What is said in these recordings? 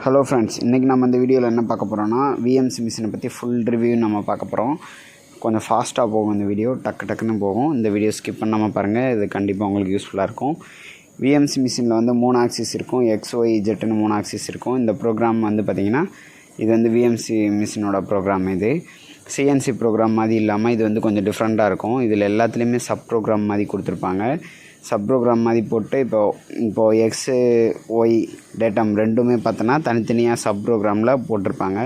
Hello friends, இன்றைக்கி நம்ம இந்த வீடியோவில் என்ன பார்க்க போகிறோன்னா VMC மிஷினை பற்றி ஃபுல் ரிவ்யூ நம்ம பார்க்க போகிறோம். கொஞ்சம் ஃபாஸ்ட்டாக போகும் இந்த வீடியோ, டக்குன்னு போகும். இந்த வீடியோ ஸ்கிப் பண்ணாமல் பாருங்கள், இது கண்டிப்பாக உங்களுக்கு யூஸ்ஃபுல்லாக இருக்கும். VMC மிஷினில் வந்து 3 ஆக்சிஸ் இருக்கும், XYZன்னு 3 ஆக்சிஸ் இருக்கும். இந்த ப்ரோக்ராம் வந்து பார்த்திங்கன்னா இது வந்து VMC மிஷினோட ப்ரோக்ராம். இது CNC ப்ரோக்ராம் மாதிரி இல்லாமல் இது வந்து கொஞ்சம் டிஃப்ரெண்ட்டாக இருக்கும். இதில் எல்லாத்துலேயுமே சப் ப்ரோக்ராம் மாதிரி கொடுத்துருப்பாங்க. சப் ப்ரோக்ராம் மாதிரி போட்டு இப்போது எக்ஸு ஒய் டேட்டம் ரெண்டுமே பார்த்தோன்னா தனித்தனியாக சப் ப்ரோக்ராமில் போட்டிருப்பாங்க.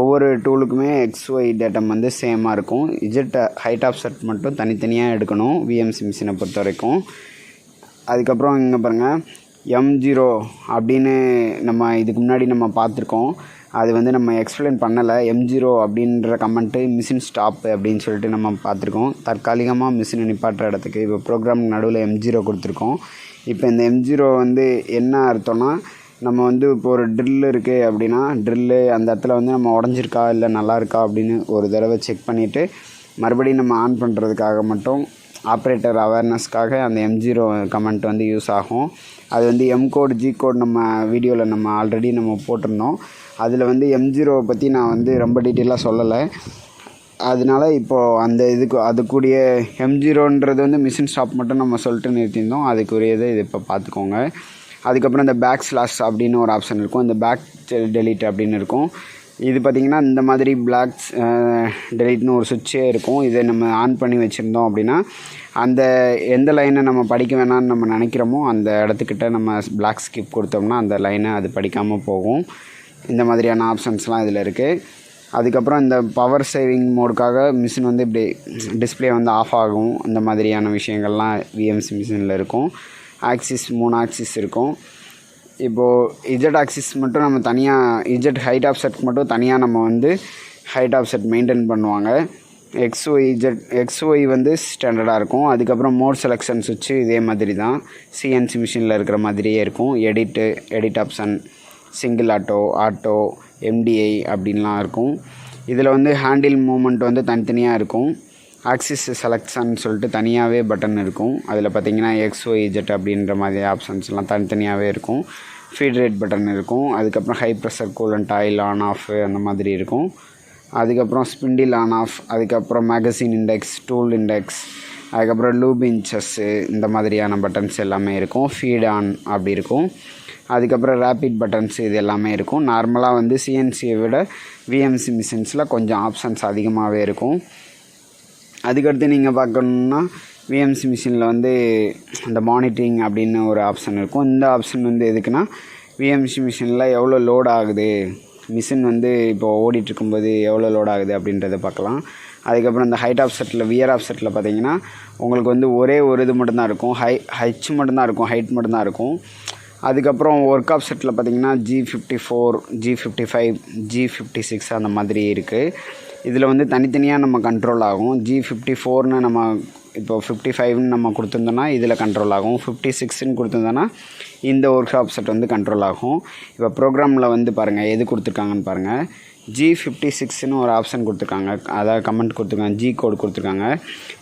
ஒவ்வொரு டூலுக்குமே XY டேட்டம் வந்து சேமாக இருக்கும். இஜெட் ஹைட் ஆஃப் செட் மட்டும் தனித்தனியாக எடுக்கணும் VMC மிஷினை பொறுத்த வரைக்கும். அதுக்கப்புறம் இங்கே பாருங்கள், M0 அப்படின்னு நம்ம இதுக்கு முன்னாடி நம்ம பார்த்துருக்கோம். அது வந்து நம்ம எக்ஸ்பிளைன் பண்ணலை. M0 அப்படின்ற கமெண்ட்டு மிஷின் ஸ்டாப்பு அப்படின்னு சொல்லிட்டு நம்ம பார்த்துருக்கோம். தற்காலிகமாக மிஷினை நிப்பாட்டுற இடத்துக்கு இப்போ ப்ரோக்ராம் நடுவில் M0 கொடுத்துருக்கோம். இப்போ இந்த M0 வந்து என்ன அர்த்தம்னா, நம்ம வந்து இப்போ ஒரு ட்ரில் இருக்குது அப்படின்னா ட்ரில்லு அந்த இடத்துல வந்து நம்ம உடஞ்சிருக்கா இல்லை நல்லா இருக்கா அப்படின்னு ஒரு தடவை செக் பண்ணிவிட்டு மறுபடியும் நம்ம ஆன் பண்ணுறதுக்காக மட்டும் ஆப்ரேட்டர் அவேர்னஸ்க்காக அந்த M0 கமெண்ட் வந்து யூஸ் ஆகும். அது வந்து M கோட் G கோட் நம்ம வீடியோவில் நம்ம ஆல்ரெடி நம்ம போட்டிருந்தோம். அதில் வந்து M0 பற்றி நான் வந்து ரொம்ப டீட்டெயிலாக சொல்லலை. அதனால இப்போது அந்த அதுக்குரிய M0ன்றது வந்து மிஷின் ஸ்டாப் மட்டும் நம்ம சொல்லிட்டு நிறுத்தியிருந்தோம். அதுக்குரியது இது இப்போ பார்த்துக்கோங்க. அதுக்கப்புறம் இந்த பேக் ஸ்லாஷ் அப்படின்னு ஒரு ஆப்ஷன் இருக்கும், இந்த பேக் டெலீட் அப்படின்னு இருக்கும். இது பார்த்திங்கன்னா இந்த மாதிரி பிளாக் டெலீட்னு ஒரு சுவிட்சே இருக்கும். இதை நம்ம ஆன் பண்ணி வச்சுருந்தோம் அப்படின்னா அந்த எந்த லைனை நம்ம படிக்க வேணாம்னு நம்ம நினைக்கிறோமோ அந்த இடத்துக்கிட்ட நம்ம பிளாக் ஸ்கிப் கொடுத்தோம்னா அந்த லைனை அது படிக்காமல் போகும். இந்த மாதிரியான ஆப்ஷன்ஸ்லாம் இதில் இருக்குது. அதுக்கப்புறம் இந்த பவர் சேவிங் மோடுக்காக மிஷின் வந்து இப்படி டிஸ்பிளே வந்து ஆஃப் ஆகும். இந்த மாதிரியான விஷயங்கள்லாம் VMC மிஷினில் இருக்கும். ஆக்சிஸ் 3 ஆக்சிஸ் இருக்கும். இப்போது இஜெட் ஆக்சிஸ் மட்டும் நம்ம தனியாக இஜெட் ஹைட் ஆஃப் செட் மட்டும் தனியாக நம்ம வந்து ஹைட் ஆஃப் செட் மெயின்டைன் பண்ணுவாங்க. XY வந்து ஸ்டாண்டர்டாக இருக்கும். அதுக்கப்புறம் மோட் செலெக்ஷன் சுவிட்சு இதே மாதிரி தான் CNC மிஷினில் இருக்கிற மாதிரியே இருக்கும். Edit option, single auto MDI அப்படின்லாம் இருக்கும். இதில் வந்து ஹேண்டில் மூமெண்ட் வந்து தனித்தனியாக இருக்கும். ஆக்சிஸ் செலெக்ஷன் சொல்லிட்டு தனியாகவே பட்டன் இருக்கும். அதில் பார்த்திங்கன்னா XYZ அப்படின்ற மாதிரி ஆப்ஷன்ஸ்லாம் தனித்தனியாகவே இருக்கும். ஃபீட் ரேட் பட்டன் இருக்கும். அதுக்கப்புறம் high pressure coolant oil on off அந்த மாதிரி இருக்கும். அதுக்கப்புறம் ஸ்பிண்டில் ஆன் ஆஃப், அதுக்கப்புறம் மேகசின் இண்டெக்ஸ், டூல் இண்டெக்ஸ், அதுக்கப்புறம் லூப் இன்ச்சஸ்ஸு இந்த மாதிரியான பட்டன்ஸ் எல்லாமே இருக்கும். ஃபீட் ஆன் அப்படி இருக்கும். அதுக்கப்புறம் ரேப்பிட் பட்டன்ஸ் இது எல்லாமே இருக்கும். நார்மலாக வந்து CNCயை விட VMC மிஷின்ஸில் கொஞ்சம் ஆப்ஷன்ஸ் அதிகமாகவே இருக்கும். அதுக்கடுத்து நீங்கள் பார்க்கணுன்னா VMC மிஷினில் வந்து இந்த மானிட்டரிங் அப்படின்னு ஒரு ஆப்ஷன் இருக்கும். இந்த ஆப்ஷன் வந்து எதுக்குன்னா VMC மிஷினில் எவ்வளோ லோட் ஆகுது, மிஷின் வந்து இப்போது ஓடிட்டுருக்கும்போது எவ்வளோ லோட் ஆகுது அப்படின்றத பார்க்கலாம். அதுக்கப்புறம் இந்த height of settle wear of settle பார்த்திங்கன்னா உங்களுக்கு வந்து ஒரே ஒரு இது மட்டும்தான் இருக்கும், ஹைட் மட்டும்தான் இருக்கும், ஹைட் மட்டும்தான் இருக்கும். அதுக்கப்புறம் ஒர்க் ஆஃப் செட்டில் பார்த்திங்கன்னா G54, G55, G56 அந்த மாதிரி இருக்குது. இதில் வந்து தனித்தனியாக நம்ம கண்ட்ரோல் ஆகும். G54ன்னு நம்ம இப்போ 55ன்னு நம்ம கொடுத்துருந்தோன்னா இதில் கண்ட்ரோல் ஆகும். 56ன்னு கொடுத்துருந்தோன்னா இந்த ஒர்க் ஆஃப் செட் வந்து கண்ட்ரோல் ஆகும். இப்போ ப்ரோக்ராமில் வந்து பாருங்கள் எது கொடுத்துருக்காங்கன்னு பாருங்கள். G56ன்னு ஒரு ஆப்ஷன் கொடுத்துருக்காங்க, அதாவது கமெண்ட் கொடுத்துருக்காங்க, G கோட் கொடுத்துருக்காங்க.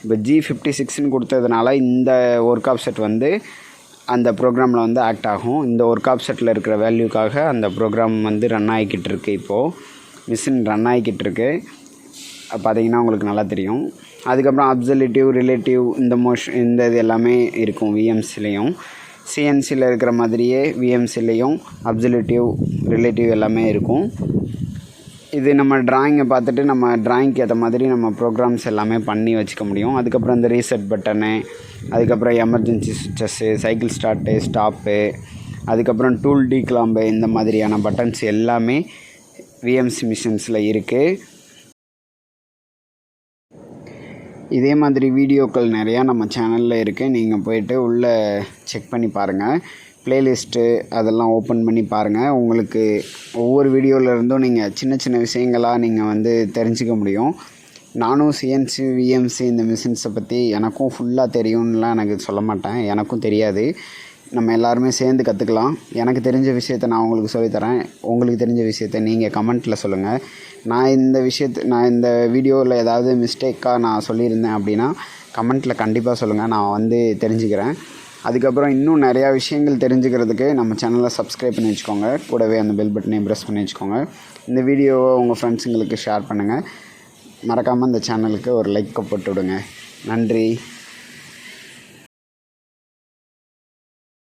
இப்போ G56ன்னு கொடுத்ததுனால இந்த ஒர்க் ஆஃப் செட் வந்து அந்த ப்ரோக்ராமில் வந்து ஆக்ட் ஆகும். இந்த ஒர்க் ஆஃப் செட்டில் இருக்கிற வேல்யூக்காக அந்த ப்ரோக்ராம் வந்து ரன் ஆகிக்கிட்டு இருக்குது. இப்போது மிஷின் ரன் ஆகிக்கிட்டு இருக்கு, பார்த்திங்கன்னா உங்களுக்கு நல்லா தெரியும். அதுக்கப்புறம் அப்சல்யூட்டிவ், ரிலேட்டிவ் இந்த இது எல்லாமே இருக்கும் VMCலையும். CNCயில் இருக்கிற மாதிரியே VMCலையும் அப்சல்யூட்டிவ், ரிலேட்டிவ் எல்லாமே இருக்கும். இது நம்ம ட்ராயிங்கை பார்த்துட்டு நம்ம ட்ராயிங்க்கு ஏற்ற மாதிரி நம்ம ப்ரோக்ராம்ஸ் எல்லாமே பண்ணி வச்சுக்க முடியும். அதுக்கப்புறம் இந்த ரீசெட் பட்டனு, அதுக்கப்புறம் எமர்ஜென்சி சுவிட்சஸ்ஸு, சைக்கிள் ஸ்டார்ட்டு, ஸ்டாப்பு, அதுக்கப்புறம் டூல் டீக்ளாம்பு இந்த மாதிரியான பட்டன்ஸ் எல்லாமே VMC மிஷின்ஸில் இருக்குது. இதே மாதிரி வீடியோக்கள் நிறையா நம்ம சேனலில் இருக்குது. நீங்கள் போய்ட்டு உள்ளே செக் பண்ணி பாருங்கள். ப்ளேலிஸ்ட்டு அதெல்லாம் ஓப்பன் பண்ணி பாருங்கள். உங்களுக்கு ஒவ்வொரு வீடியோவிலேருந்தும் நீங்கள் சின்ன சின்ன விஷயங்களாக நீங்கள் வந்து தெரிஞ்சிக்க முடியும். நானும் CNC VMC இந்த மிஷின்ஸை பற்றி எனக்கும் ஃபுல்லாக தெரியும்லாம் எனக்கு சொல்ல மாட்டேன், எனக்கும் தெரியாது. நம்ம எல்லாருமே சேர்ந்து கற்றுக்கலாம். எனக்கு தெரிஞ்ச விஷயத்த நான் உங்களுக்கு சொல்லித்தரேன். உங்களுக்கு தெரிஞ்ச விஷயத்த நீங்கள் கமெண்ட்டில் சொல்லுங்கள். நான் இந்த வீடியோவில் ஏதாவது மிஸ்டேக்காக நான் சொல்லியிருந்தேன் அப்படின்னா கமெண்ட்டில் கண்டிப்பாக சொல்லுங்கள், நான் வந்து தெரிஞ்சுக்கிறேன். அதுக்கப்புறம் இன்னும் நிறையா விஷயங்கள் தெரிஞ்சுக்கிறதுக்கு நம்ம சேனலை சப்ஸ்கிரைப் பண்ணி வச்சுக்கோங்க. கூடவே அந்த பெல் பட்டனையும் ப்ரெஸ் பண்ணி வச்சுக்கோங்க. இந்த வீடியோவை உங்கள் ஃப்ரெண்ட்ஸுங்களுக்கு ஷேர் பண்ணுங்கள். மறக்காமல் இந்த சேனலுக்கு ஒரு லைக்கை போட்டு விடுங்க. நன்றி.